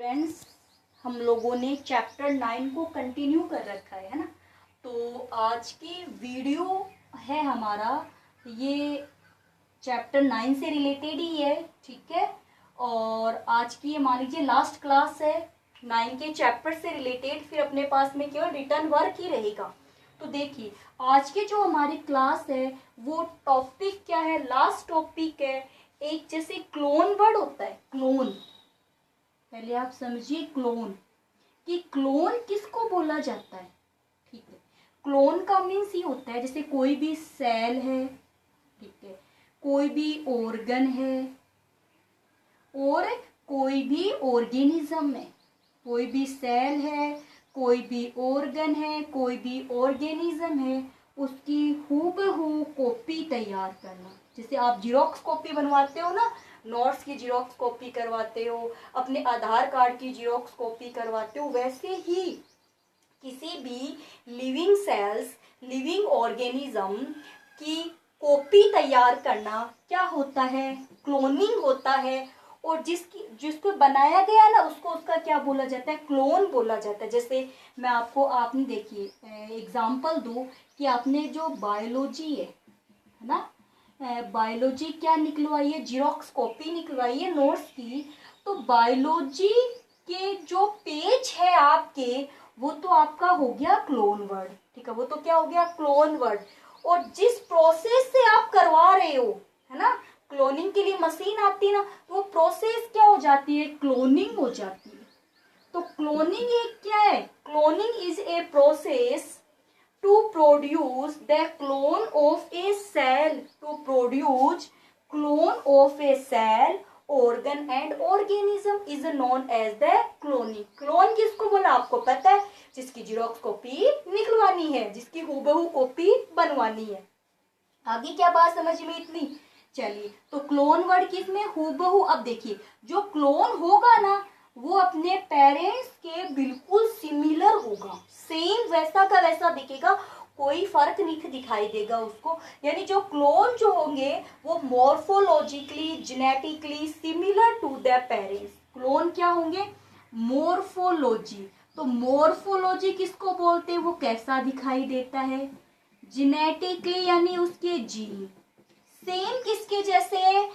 Friends, हम लोगों ने चैप्टर 9 को कंटिन्यू कर रखा है ना। तो आज की वीडियो है हमारा ये चैप्टर 9 से रिलेटेड ही है, ठीक है। और आज की ये मान लीजिए लास्ट क्लास है 9 के चैप्टर से रिलेटेड, फिर अपने पास में केवल रिटर्न वर्क ही रहेगा। तो देखिए आज की जो हमारी क्लास है वो टॉपिक क्या है, लास्ट टॉपिक है एक जैसे क्लोन वर्ड होता है, क्लोन। पहले आप समझिए क्लोन कि क्लोन किसको बोला जाता है, ठीक है। क्लोन का मीन्स ये होता है जैसे कोई भी सेल है, ठीक है, कोई भी ऑर्गन है और कोई भी ऑर्गेनिज्म है। कोई भी सेल है, कोई भी ऑर्गन है, कोई भी ऑर्गेनिज्म है, उसकी हूबहू कॉपी तैयार करना। जैसे आप जीरोक्स कॉपी बनवाते हो ना, नोट्स की जीरोक्स कॉपी करवाते हो, अपने आधार कार्ड की जीरोक्स कॉपी करवाते हो, वैसे ही किसी भी लिविंग सेल्स, लिविंग ऑर्गेनिज्म की कॉपी तैयार करना क्या होता है, क्लोनिंग होता है। और जिसको बनाया गया ना उसको उसका क्या बोला जाता है, क्लोन बोला जाता है। जैसे मैं आपने देखिए एग्जांपल दूं कि आपने जो बायोलॉजी है ना, बायोलॉजी क्या निकलवाई है, जीरोक्स कॉपी निकलवाई है नोट्स की। तो बायोलॉजी के जो पेज है आपके, वो तो आपका हो गया क्लोन वर्ड, ठीक है, वो तो क्या हो गया क्लोन वर्ड। और जिस प्रोसेस से आप करवा रहे हो, है ना, क्लोनिंग के लिए मशीन आती है ना, तो वो प्रोसेस क्या हो जाती है, क्लोनिंग हो जाती है। तो क्लोनिंग एक क्या है, cloning is a process to produce the clone of a cell, to produce clone of a cell, organ and organism is known as the cloning। Clone किसको बोला आपको पता है, जिसकी जीरोक्स कॉपी निकलवानी है, जिसकी हूबहू कॉपी बनवानी है। आगे क्या बात समझ में इतनी, चलिए। तो क्लोन वर्ड किसमें, हूबहू। अब देखिए जो क्लोन होगा ना वो अपने पेरेंट्स के बिल्कुल सिमिलर होगा, सेम वैसा का वैसा दिखेगा, कोई फर्क नहीं दिखाई देगा उसको। यानी जो क्लोन जो होंगे वो morphologically, genetically similar to the parents. Clone क्या होंगे, मॉर्फोलॉजी। तो मॉर्फोलॉजी किसको बोलते हैं, वो कैसा दिखाई देता है, जेनेटिकली यानी उसके जीन सेम किसके जैसे है,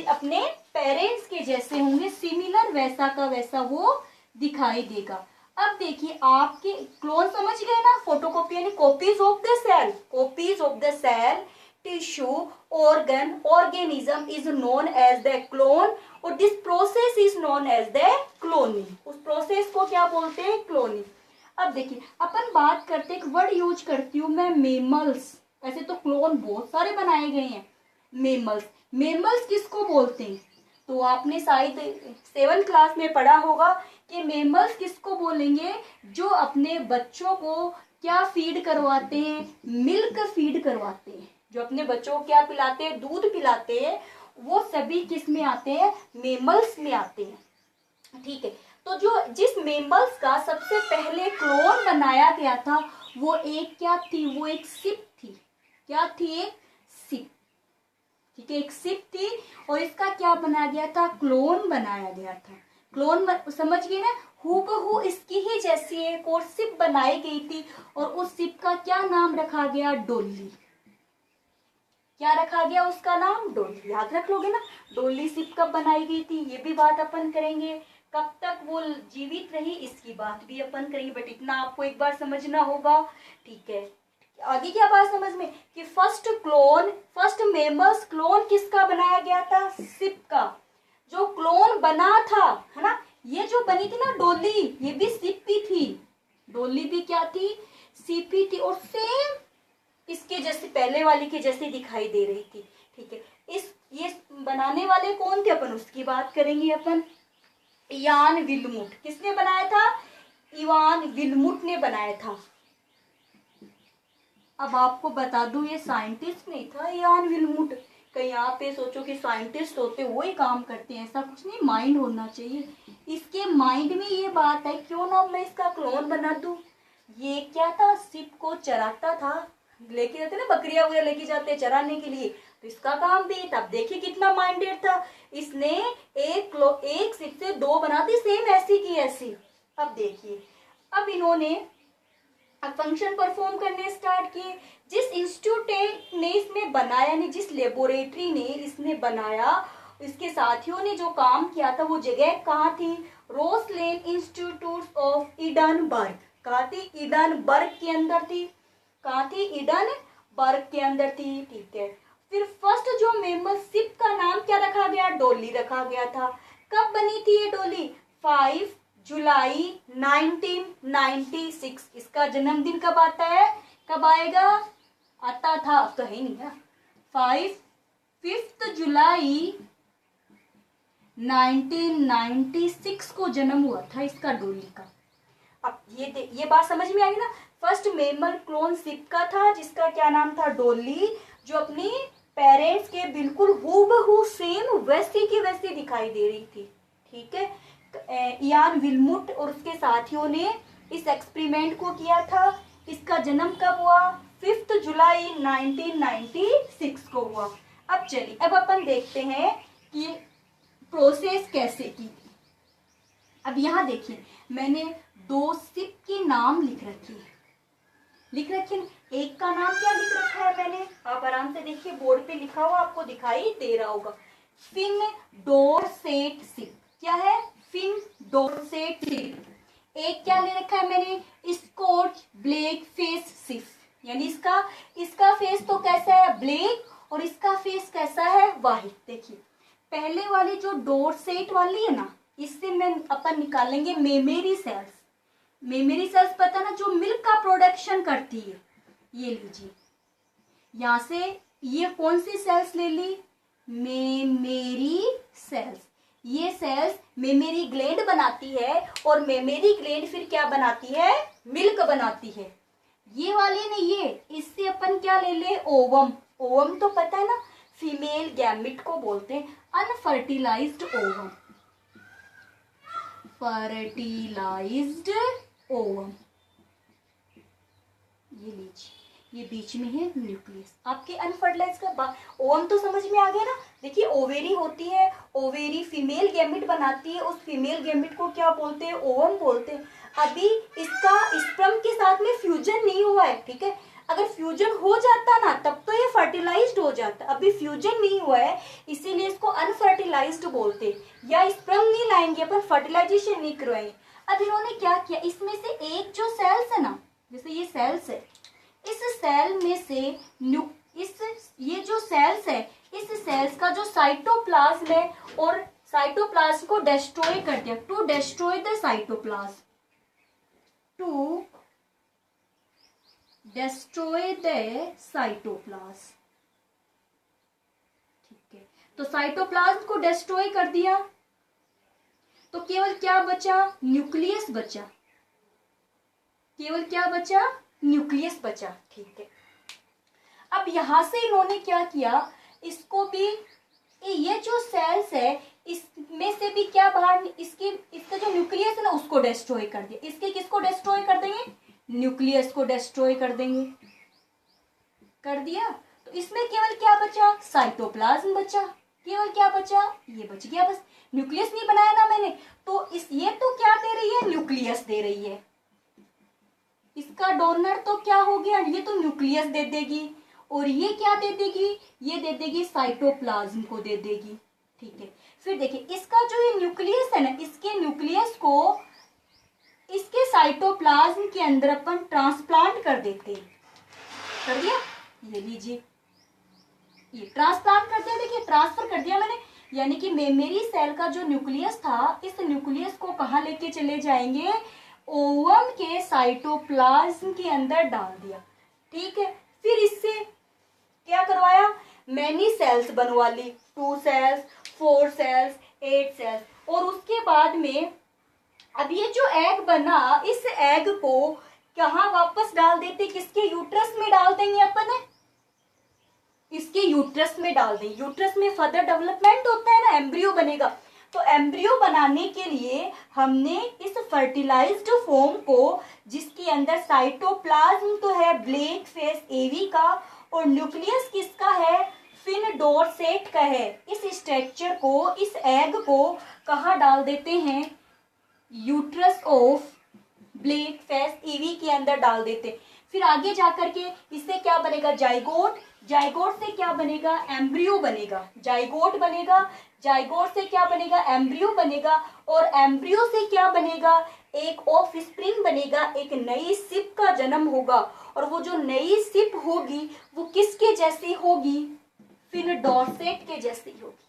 अपने पेरेंट्स के जैसे होंगे, सिमिलर वैसा का वैसा वो दिखाई देगा। अब देखिए आपके क्लोन समझ गए ना, फोटोकॉपी यानी copies of the cell, copies of the cell, tissue, organ, organism is known as the clone. और this process is known as the cloning. उस प्रोसेस को क्या बोलते हैं, क्लोनिंग। अब देखिए अपन बात करते हैं, एक वर्ड यूज करती हूँ मैं, मेमल्स। ऐसे तो क्लोन बहुत सारे बनाए गए हैं, मेमल्स। मेमल्स किसको बोलते हैं, तो आपने शायद 7th क्लास में पढ़ा होगा कि मेमल्स किसको बोलेंगे, जो अपने बच्चों को क्या फीड करवाते हैं, मिल्क फीड करवाते हैं। जो अपने बच्चों को क्या पिलाते हैं, दूध पिलाते हैं, वो सभी किस में आते हैं, मेमल्स में आते हैं, ठीक है। तो जो जिस मेमल्स का सबसे पहले क्लोन बनाया गया था वो एक क्या थी, वो एक सिप थी। क्या थी, एक सिप, ठीक है, एक सिप थी। और इसका क्या बनाया गया था, क्लोन बनाया गया था। क्लोन समझ गए ना, हूबहू इसकी ही जैसी एक और सिप बनाई गई थी, और उस सिप का क्या नाम रखा गया, डोली। क्या रखा गया उसका नाम, डोली। याद रख लोगे ना, डोली सिप कब बनाई गई थी, ये भी बात अपन करेंगे। कब तक वो जीवित रही इसकी बात भी अपन करेंगे, बट इतना आपको एक बार समझना होगा, ठीक है। आगे क्या बात समझ में कि फर्स्ट मेमल्स क्लोन किसका बनाया गया था, सिप का। जो क्लोन बना था, है ना, ये जो बनी थी ना डोली, ये भी सिप ही थी। डोली भी क्या थी, सिप ही थी, और सेम इसके जैसे पहले वाली के जैसे दिखाई दे रही थी, ठीक है। ये बनाने वाले कौन थे, अपन उसकी बात करेंगे अपन। इवान विल्मुट, किसने बनाया था, इवान विल्मुट ने बनाया था। अब आपको बता दूं ये साइंटिस्ट नहीं था इवान विल्मुट। कहीं आप ये सोचो कि साइंटिस्ट होते वो ही काम करते हैं, ऐसा कुछ नहीं, माइंड होना चाहिए। इसके माइंड में ये बात है, क्यों ना मैं इसका क्लोन बना दूं। ये क्या था, सिप को चराता था, लेके जाते ना बकरियां वगैरह लेके जाते हैं चराने के लिए, तो इसका काम भी, तब देखिए कितना माइंडेड था, इसने एक सिप से दो बना दी, सेम ऐसी की ऐसी। अब देखिए, अब इन्होंने फंक्शन परफॉर्म करने स्टार्ट किए। जिस इंस्टीट्यूट ने इसमें बनाया, यानी जिस लेबोरेटरी ने इसने बनाया, इसके साथियों ने जो काम किया था, वो जगह कहाँ थी? रोसलेन इंस्टीट्यूट ऑफ इडनबर्ग। कहाँ थी? इडनबर्ग के अंदर थी। कहाँ थी? इडनबर्ग के अंदर थी। ठीक है, फिर फर्स्ट जो मेंबर शिप का नाम क्या रखा गया? डॉली रखा गया था। कब बनी थी ये डॉली? 5 जुलाई 1996। इसका जन्मदिन कब आता है? कब आएगा? आता था, अब तो है नहीं ना। 5 जुलाई 1996 को जन्म हुआ था इसका, डॉली का। अब ये बात समझ में आई ना? फर्स्ट मेमल क्लोन शिप का था, जिसका क्या नाम था? डॉली, जो अपनी पेरेंट्स के बिल्कुल हूबहू सेम वैसी की वैसी दिखाई दे रही थी। ठीक है, इयान विल्मुट और उसके साथियों ने इस एक्सपेरिमेंट को किया था। इसका जन्म कब हुआ? 5 जुलाई 1996 को हुआ। अब चलिए, अब अपन देखते हैं कि प्रोसेस कैसे की। अब यहाँ देखिए, मैंने दो शिप के नाम लिख रखे। एक का नाम क्या लिख रखा है मैंने? आप आराम से देखिए, बोर्ड पे लिखा हुआ आपको दिखाई दे रहा होगा, फिन डोरसेट शिप। क्या है? Finn Dorset sheep. एक क्या ले रखा है मैंने? Scotch black face sheep. यानी इसका फेस तो कैसा है? ब्लैक, और इसका फेस कैसा है? व्हाइट। देखिए, पहले वाली जो डोरसेट वाली है ना, इससे मैं अपन निकालेंगे मेमरी सेल्स। मेमरी सेल्स पता ना, जो मिल्क का प्रोडक्शन करती है। ये लीजिए, यहां से ये कौन सी सेल्स ले ली? Memory cells. ये सेल्स मेमरी ग्लैंड बनाती है, और मेमरी ग्लैंड फिर क्या बनाती है? मिल्क बनाती है। ये वाली ने ये, इससे अपन क्या ले ले? ओवम। ओवम तो पता है ना, फीमेल गैमिट को बोलते हैं, अनफर्टिलाइज्ड ओवम। Fertilised ovum. ये लीजिए, ये बीच में है न्यूक्लियस। आपके अनफर्टिलाइज का ओवम तो समझ में आ गया ना? देखिए, ओवेरी होती है, ओवेरी फीमेल गैमिट बनाती है, उस फीमेल गैमिट को क्या बोलते हैं? ओवम बोलते हैं। अभी इसका स्पर्म के साथ में फ्यूजन नहीं हुआ है। ठीक है, अगर फ्यूजन हो जाता ना, तब तो ये फर्टिलाइज्ड हो जाता। अभी फ्यूजन नहीं हुआ है, इसीलिए इसको अनफर्टिलाइज्ड बोलते हैं। या स्पर्म नहीं लाएंगे अपन, फर्टिलाइजेशन नहीं करवाएंगे। अब इन्होंने क्या किया, इसमें से एक जो सेल्स है ना, जैसे ये सेल्स है, इस सेल में से ये जो सेल्स है, इस सेल्स का जो साइटोप्लाज्म है, और साइटोप्लाज्म को डिस्ट्रॉय कर दिया। To destroy the cytoplasm, to destroy the cytoplasm. ठीक है, तो साइटोप्लाज्म को डिस्ट्रॉय कर दिया, तो केवल क्या बचा? न्यूक्लियस बचा। केवल क्या बचा? न्यूक्लियस बचा। ठीक है, अब यहां से इन्होंने क्या किया, इसको भी, ये जो सेल्स है, इसमें से भी क्या बाहर, इसका जो न्यूक्लियस है ना, उसको डिस्ट्रॉय कर दिया। इसके किसको डिस्ट्रॉय कर देंगे? न्यूक्लियस को डिस्ट्रॉय कर देंगे। कर दिया, तो इसमें केवल क्या बचा? साइटोप्लाज्म बचा। केवल क्या बचा? ये बच गया बस। न्यूक्लियस नहीं बनाया ना मैंने, तो ये तो क्या दे रही है? न्यूक्लियस दे रही है। इसका डोनर तो क्या हो गया? ये तो न्यूक्लियस दे देगी, और ये क्या दे देगी? ये दे देगी साइटोप्लाज्म को दे देगी। ठीक है, फिर देखिए, इसका जो ये न्यूक्लियस है ना, इसके न्यूक्लियस को इसके साइटोप्लाज्म के अंदर अपन ट्रांसप्लांट कर देते हैं। कर दिया? ये लीजिए, ये ट्रांसप्लांट कर दिया। देखिए, ट्रांसफर कर दिया मैंने, यानी कि मेमरी सेल का जो न्यूक्लियस था, इस न्यूक्लियस को कहाँ लेके चले जाएंगे? ओवम के साइटोप्लाज्म के अंदर डाल दिया। ठीक है, फिर इससे क्या करवाया? मैनी सेल्स बनवा ली, 2 सेल्स, 4 सेल्स, 8 सेल्स, और उसके बाद में अब ये जो एग बना, इस एग को कहाँ वापस डाल देते? किसके? यूट्रस में डाल देंगे अपन। इसके यूट्रस में डाल दें। यूट्रस में फर्दर डेवलपमेंट होता है ना, एम्ब्रियो बनेगा। तो एम्ब्रियो बनाने के लिए हमने इस फर्टिलाइज्ड फॉर्म को, जिसके अंदर साइटोप्लाज्म तो है ब्लैक फेस एवी का, और न्यूक्लियस किसका है? फिन डोरसेट का है। इस स्ट्रक्चर को, इस एग को कहाँ डाल देते हैं? Uterus of black face EV के अंदर डाल देते। फिर आगे जाकर के इससे क्या बनेगा? जाइगोट। जाइगोट से क्या बनेगा? एम्ब्रियो बनेगा। जाइगोट बनेगा, जाइगोट से क्या बनेगा? एम्ब्रियो बनेगा। और एम्ब्रियो से क्या बनेगा? एक ऑफ स्प्रिंग बनेगा, एक नई सिप का जन्म होगा। और वो जो नई सिप होगी वो किसके जैसी होगी? फिन डोरसेट के जैसी होगी।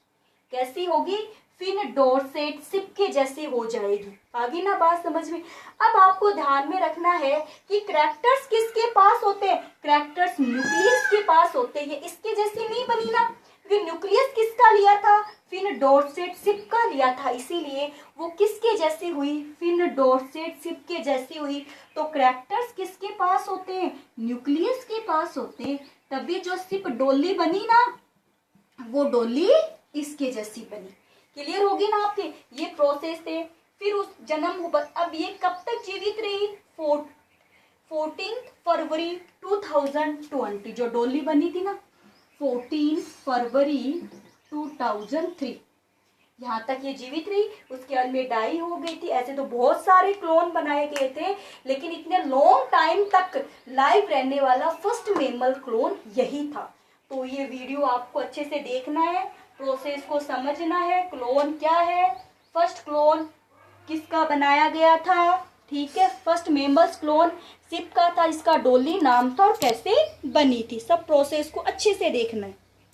कैसी होगी? फिन डोरसेट सिप के जैसी हो जाएगी। आगे ना बात समझ में? अब आपको ध्यान में रखना है कि कैरेक्टर्स किसके पास होते हैं? कैरेक्टर्स न्यूक्लियस के पास होते हैं। ये इसके जैसी नहीं बनी ना, क्योंकि न्यूक्लियस किसका लिया था? फिन डोरसेट सिप का लिया था, इसीलिए वो किसके जैसी हुई? फिन डोरसेट सिप के जैसी हुई। तो कैरेक्टर्स किसके पास होते हैं? न्यूक्लियस के पास होते हैं। तभी जो सिप डोली बनी ना, वो डोली इसके जैसी बनी। क्लियर होगी ना आपके? ये प्रोसेस है। फिर उस जन्म हुआ। अब ये कब तक जीवित रही? 14 फरवरी 2020 जो डोली बनी थी ना, 14 फरवरी 2003 यहाँ तक ये जीवित रही। उसके बाद में डाई हो गई थी। ऐसे तो बहुत सारे क्लोन बनाए गए थे, लेकिन इतने लॉन्ग टाइम तक लाइव रहने वाला फर्स्ट मेमल क्लोन यही था। तो ये वीडियो आपको अच्छे से देखना है, प्रोसेस को समझना है। क्लोन क्या है, फर्स्ट क्लोन किसका बनाया गया था, ठीक है। फर्स्ट मेमल्स क्लोन सिप का था, इसका डोली नाम था, और कैसे बनी थी, सब प्रोसेस को अच्छे से देखना है।